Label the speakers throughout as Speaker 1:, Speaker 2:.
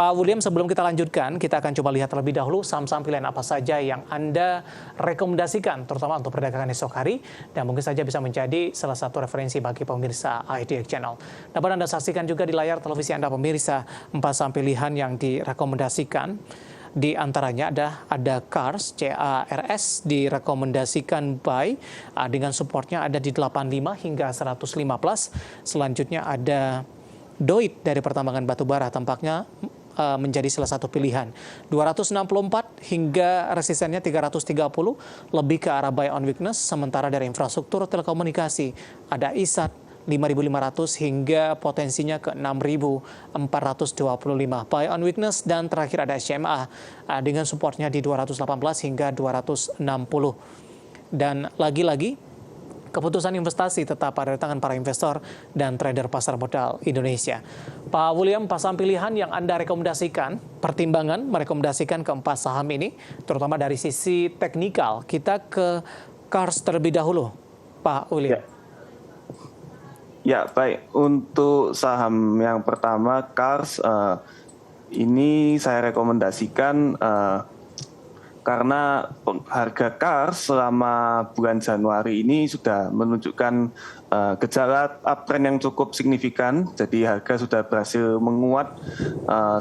Speaker 1: Pak William, sebelum kita lanjutkan, kita akan coba lihat terlebih dahulu saham-saham pilihan apa saja yang Anda rekomendasikan, terutama untuk perdagangan esok hari, dan mungkin saja bisa menjadi salah satu referensi bagi pemirsa IDX Channel. Dapat Anda saksikan juga di layar televisi Anda pemirsa, 4 saham pilihan yang direkomendasikan. Di antaranya ada CARS, CARS direkomendasikan buy dengan supportnya ada di 85 hingga 115. Selanjutnya ada DOIT dari pertambangan batubara, tampaknya menjadi salah satu pilihan. 264 hingga resistennya 330, lebih ke arah buy on weakness. Sementara dari infrastruktur telekomunikasi ada ISAT 5.500 hingga potensinya ke 6.425 buy on weakness, dan terakhir ada SMA dengan supportnya di 218 hingga 260. Dan lagi-lagi keputusan investasi tetap ada di tangan para investor dan trader pasar modal Indonesia. Pak William, pasang pilihan yang Anda rekomendasikan, pertimbangan merekomendasikan keempat saham ini, terutama dari sisi teknikal. Kita ke CARS terlebih dahulu, Pak William.
Speaker 2: Ya, baik. Untuk saham yang pertama, CARS, ini saya rekomendasikan karena harga CARS selama bulan Januari ini sudah menunjukkan gejala uptrend yang cukup signifikan. Jadi harga sudah berhasil menguat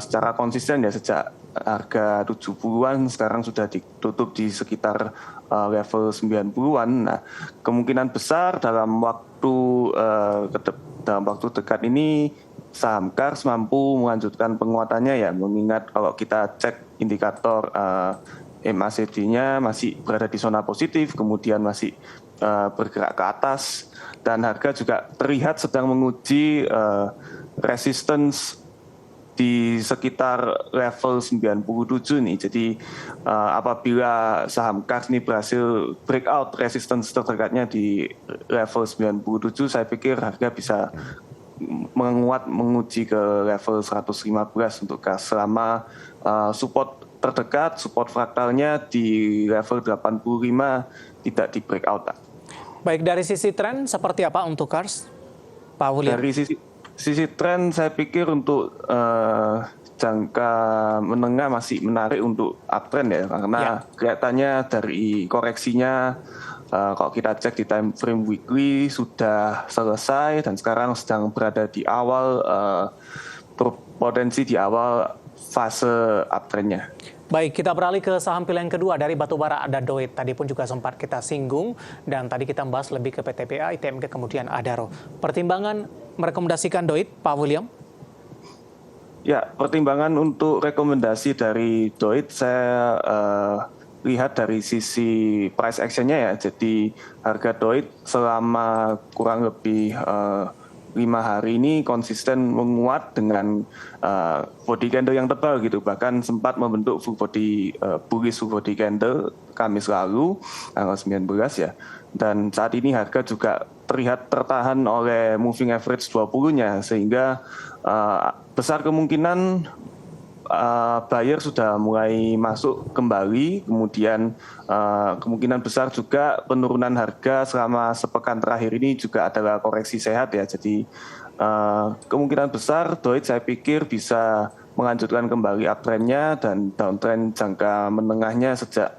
Speaker 2: secara konsisten ya, sejak harga 70-an sekarang sudah ditutup di sekitar level 90-an. Nah, kemungkinan besar dalam waktu dekat ini saham CARS mampu melanjutkan penguatannya ya, mengingat kalau kita cek indikator MACD-nya masih berada di zona positif, kemudian masih bergerak ke atas, dan harga juga terlihat sedang menguji resistance di sekitar level 97 nih. Jadi apabila saham CARS ini berhasil breakout resistance terdekatnya di level 97, saya pikir harga bisa menguat menguji ke level 115 untuk CARS, selama support terdekat, support fraktalnya di level 85 tidak di breakout.
Speaker 1: Baik, dari sisi tren seperti apa untuk CARS, Pak William?
Speaker 2: Dari sisi tren, saya pikir untuk jangka menengah masih menarik untuk uptrend ya, karena kelihatannya dari koreksinya, kalau kita cek di time frame weekly sudah selesai dan sekarang sedang berada di awal potensi di awal fase uptrendnya.
Speaker 1: Baik, kita beralih ke saham pilihan kedua dari batubara, ada DOIT. Tadi pun juga sempat kita singgung, dan tadi kita membahas lebih ke PTPA, ITMG, kemudian Adaro. Pertimbangan merekomendasikan DOIT, Pak William?
Speaker 2: Ya, pertimbangan untuk rekomendasi dari DOIT saya lihat dari sisi price action-nya ya. Jadi harga DOIT selama kurang lebih 5 hari ini konsisten menguat dengan body candle yang tebal gitu, bahkan sempat membentuk full body bullish full body candle Kamis lalu tanggal 19 ya, dan saat ini harga juga terlihat tertahan oleh moving average 20-nya, sehingga besar kemungkinan buyer sudah mulai masuk kembali. Kemudian kemungkinan besar juga penurunan harga selama sepekan terakhir ini juga adalah koreksi sehat ya. Jadi kemungkinan besar DOIT saya pikir bisa melanjutkan kembali uptrendnya, dan downtrend jangka menengahnya sejak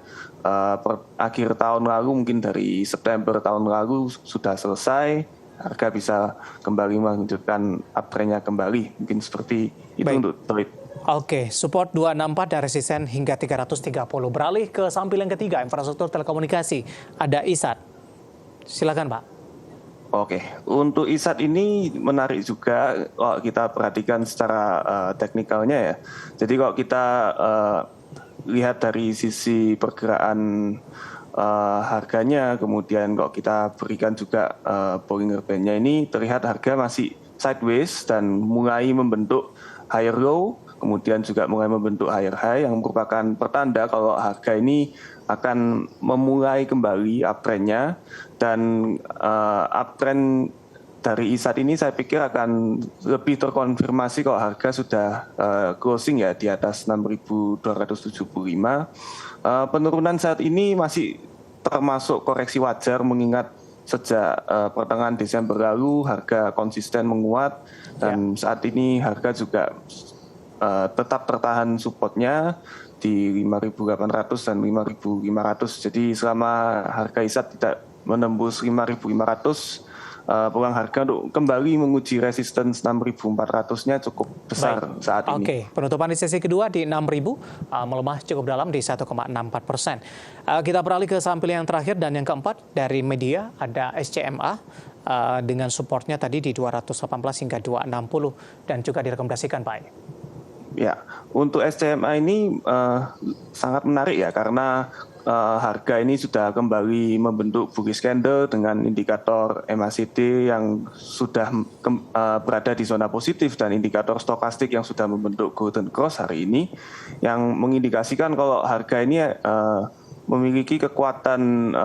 Speaker 2: akhir tahun lalu, mungkin dari September tahun lalu sudah selesai. Harga bisa kembali melanjutkan uptrendnya kembali, mungkin seperti itu. Baik. Untuk DOIT.
Speaker 1: Oke, support 264 dan resisten hingga 330. Beralih ke saham pilihan ketiga, infrastruktur telekomunikasi. Ada ISAT. Silakan, Pak.
Speaker 2: Oke, untuk ISAT ini menarik juga kalau kita perhatikan secara teknikalnya ya. Jadi kalau kita lihat dari sisi pergerakan harganya, kemudian kalau kita berikan juga Bollinger Band-nya, ini terlihat harga masih sideways dan mulai membentuk higher low, kemudian juga mulai membentuk higher high, yang merupakan pertanda kalau harga ini akan memulai kembali uptrendnya, dan uptrend dari ISAT ini saya pikir akan lebih terkonfirmasi kalau harga sudah closing ya di atas 6.275. Penurunan saat ini masih termasuk koreksi wajar, mengingat sejak pertengahan Desember lalu harga konsisten menguat, dan saat ini harga juga tetap tertahan supportnya di 5.800 dan 5.500. Jadi selama harga ISAT tidak menembus 5.500, peluang harga untuk kembali menguji resistance 6.400-nya cukup besar saat ini.
Speaker 1: Oke, penutupan di sesi kedua di 6.000, melemah cukup dalam di 1,64%. Kita beralih ke saham pilihan yang terakhir dan yang keempat dari media ada SCMA dengan supportnya tadi di 218 hingga 260 dan juga direkomendasikan Pak.
Speaker 2: Ya, untuk SCMA ini sangat menarik ya karena harga ini sudah kembali membentuk bullish candle dengan indikator MACD yang sudah berada di zona positif dan indikator stokastik yang sudah membentuk golden cross hari ini yang mengindikasikan kalau harga ini memiliki kekuatan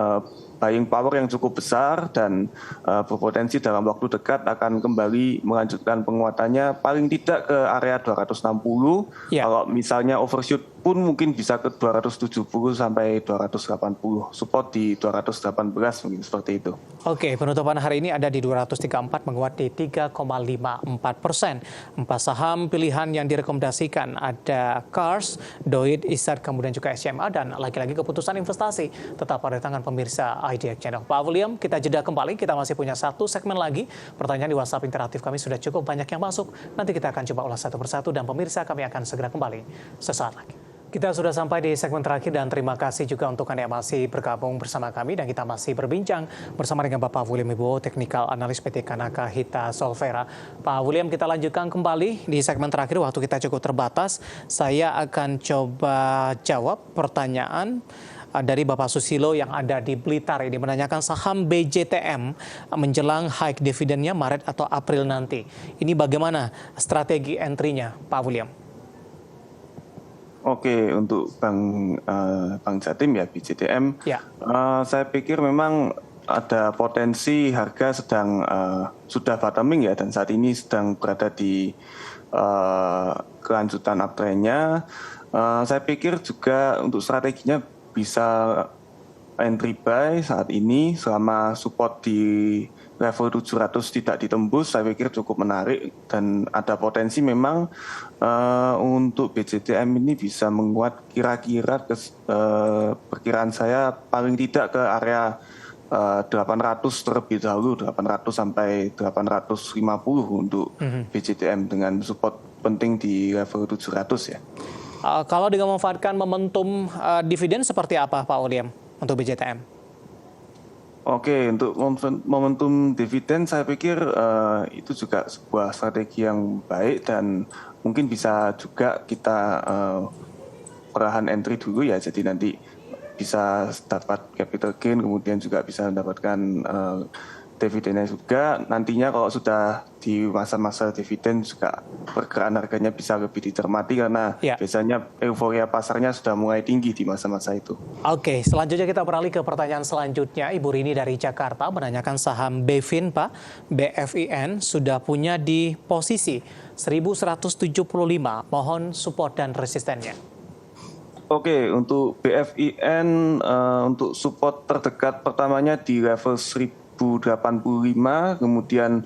Speaker 2: buying power yang cukup besar dan berpotensi dalam waktu dekat akan kembali melanjutkan penguatannya paling tidak ke area 260. Ya. Kalau misalnya overshoot pun mungkin bisa ke 270 sampai 280. Support di 218 mungkin seperti itu.
Speaker 1: Oke, penutupan hari ini ada di 234 menguat di 3,54%. 4 saham pilihan yang direkomendasikan ada Cars, Doit, ISAT, kemudian juga SCMA dan lagi-lagi keputusan investasi tetap pada tangan pemirsa IDX Channel. Pak William, kita jeda kembali. Kita masih punya satu segmen lagi. Pertanyaan di WhatsApp interaktif kami sudah cukup banyak yang masuk. Nanti kita akan coba ulas satu persatu dan pemirsa kami akan segera kembali sesaat lagi. Kita sudah sampai di segmen terakhir dan terima kasih juga untuk Anda yang masih bergabung bersama kami dan kita masih berbincang bersama dengan Bapak William Wibowo, Teknikal Analis PT Kanaka Hita Solvera. Pak William, kita lanjutkan kembali di segmen terakhir, waktu kita cukup terbatas. Saya akan coba jawab pertanyaan dari Bapak Susilo yang ada di Blitar ini menanyakan saham BJTM menjelang hike dividennya Maret atau April nanti. Ini bagaimana strategi entry-nya, Pak William?
Speaker 2: Oke, untuk Bank Jatim ya, BJTM, ya. Saya pikir memang ada potensi harga sedang sudah bottoming ya, dan saat ini sedang berada di kelanjutan uptrend-nya. Saya pikir juga untuk strateginya bisa entry buy saat ini selama support di level 700 tidak ditembus, saya pikir cukup menarik dan ada potensi memang untuk BJTM ini bisa menguat kira-kira perkiraan saya paling tidak ke area 800 terlebih dahulu, 800 sampai 850 untuk BJTM dengan support penting di level 700 ya.
Speaker 1: Kalau dengan memanfaatkan momentum dividen seperti apa Pak William untuk BJTM?
Speaker 2: Oke, untuk momentum dividen saya pikir itu juga sebuah strategi yang baik dan mungkin bisa juga kita perahan entry dulu ya, jadi nanti bisa dapat capital gain kemudian juga bisa mendapatkan dividennya juga. Nantinya kalau sudah di masa-masa dividen juga pergerakan harganya bisa lebih dicermati karena biasanya euforia pasarnya sudah mulai tinggi di masa-masa itu. Oke,
Speaker 1: selanjutnya kita beralih ke pertanyaan selanjutnya. Ibu Rini dari Jakarta menanyakan saham BFIN, Pak. BFIN sudah punya di posisi 1175. Mohon support dan resistennya.
Speaker 2: Oke, untuk BFIN untuk support terdekat pertamanya di level 1085, kemudian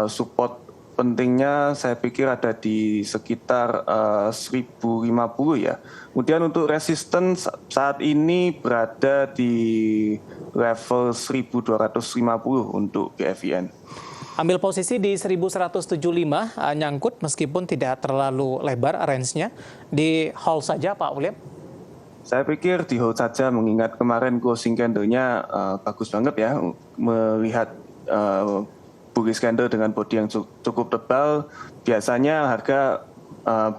Speaker 2: support pentingnya saya pikir ada di sekitar 1050 ya. Kemudian untuk resistance saat ini berada di level 1250 untuk BFIN.
Speaker 1: Ambil posisi di 1175, nyangkut meskipun tidak terlalu lebar range-nya, di hold saja Pak William?
Speaker 2: Saya pikir di hold saja mengingat kemarin closing candle-nya bagus banget ya, melihat bullish candle dengan body yang cukup tebal, biasanya harga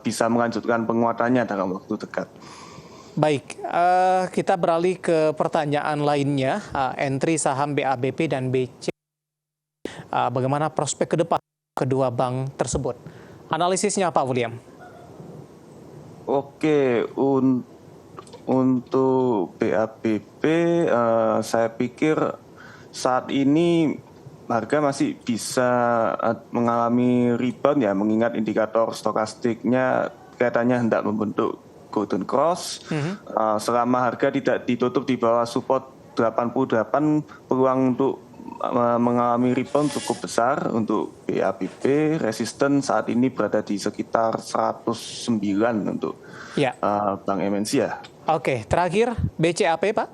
Speaker 2: bisa melanjutkan penguatannya dalam waktu dekat.
Speaker 1: Baik, kita beralih ke pertanyaan lainnya, entry saham BABP dan BC. Bagaimana prospek ke depan kedua bank tersebut? Analisisnya Pak William?
Speaker 2: Oke, untuk BABP, saya pikir saat ini harga masih bisa mengalami rebound ya, mengingat indikator stokastiknya kelihatannya hendak membentuk golden cross. Selama harga tidak ditutup di bawah support 88, peluang untuk mengalami rebound cukup besar untuk BABP. Resisten saat ini berada di sekitar 109 untuk
Speaker 1: Ya.
Speaker 2: Bank MNC ya.
Speaker 1: Oke, terakhir BCAP Pak.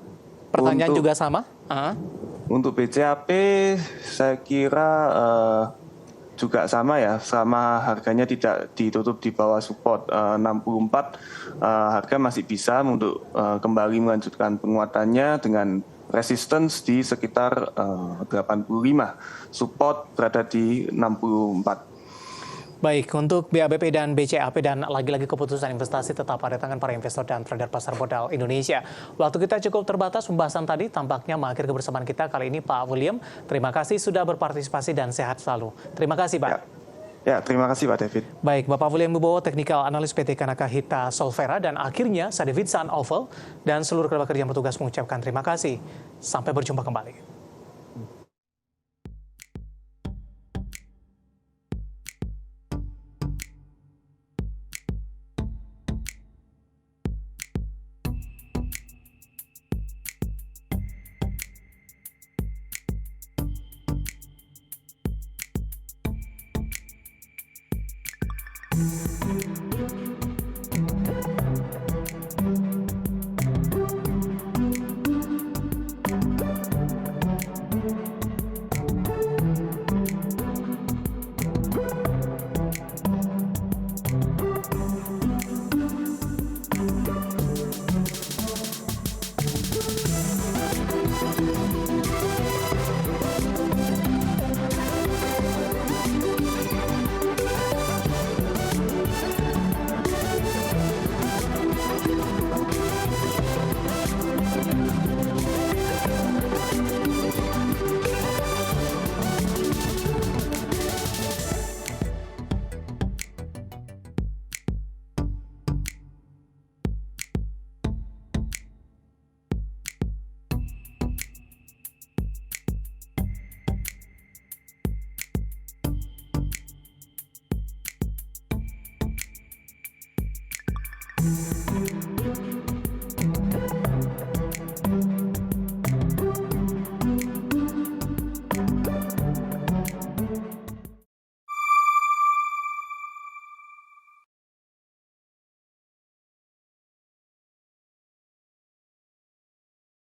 Speaker 1: Pertanyaan juga sama.
Speaker 2: Untuk BCAP saya kira juga sama ya, sama harganya tidak ditutup di bawah support 64, harga masih bisa untuk kembali melanjutkan penguatannya dengan resistance di sekitar 85, support berada di 64.
Speaker 1: Baik, untuk BABP dan BCAP dan lagi-lagi keputusan investasi tetap ada tangan para investor dan trader pasar modal Indonesia. Waktu kita cukup terbatas, pembahasan tadi tampaknya mengakhiri kebersamaan kita kali ini Pak William. Terima kasih sudah berpartisipasi dan sehat selalu. Terima kasih Pak.
Speaker 2: Ya, terima kasih Pak David.
Speaker 1: Baik, Bapak William Wibowo, teknikal analis PT Kanaka Hita Solvera, dan akhirnya saya David San Oval dan seluruh kerabat kerja yang bertugas mengucapkan terima kasih. Sampai berjumpa kembali.